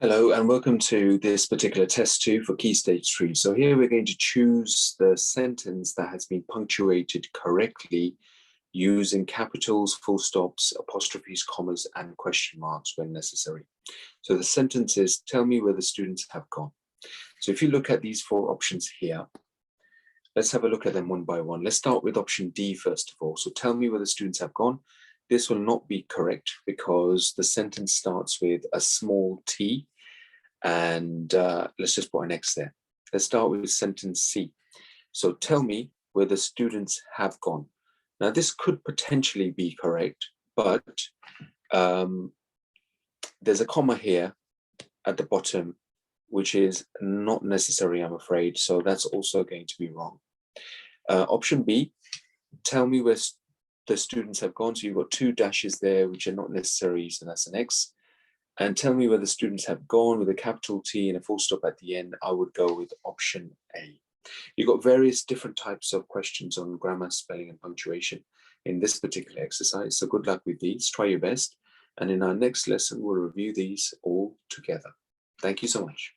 Hello and welcome to this particular test 2 for Key Stage 3. So here we're going to choose the sentence that has been punctuated correctly using capitals, full stops, apostrophes, commas and question marks when necessary. So the sentence is, tell me where the students have gone. So if you look at these 4 options here, let's have a look at them one by one. Let's start with option D first of all. So tell me where the students have gone. This will not be correct because the sentence starts with a small t. And let's just put an X there. Let's start with sentence C. So tell me where the students have gone. Now this could potentially be correct, but there's a comma here at the bottom, which is not necessary, I'm afraid. So that's also going to be wrong. Option B, tell me where the students have gone. So you've got 2 dashes there, which are not necessary. So that's an X. And tell me where the students have gone with a capital T and a full stop at the end. I would go with option A. You've got various different types of questions on grammar, spelling, and punctuation in this particular exercise. So good luck with these. Try your best. And in our next lesson, we'll review these all together. Thank you so much.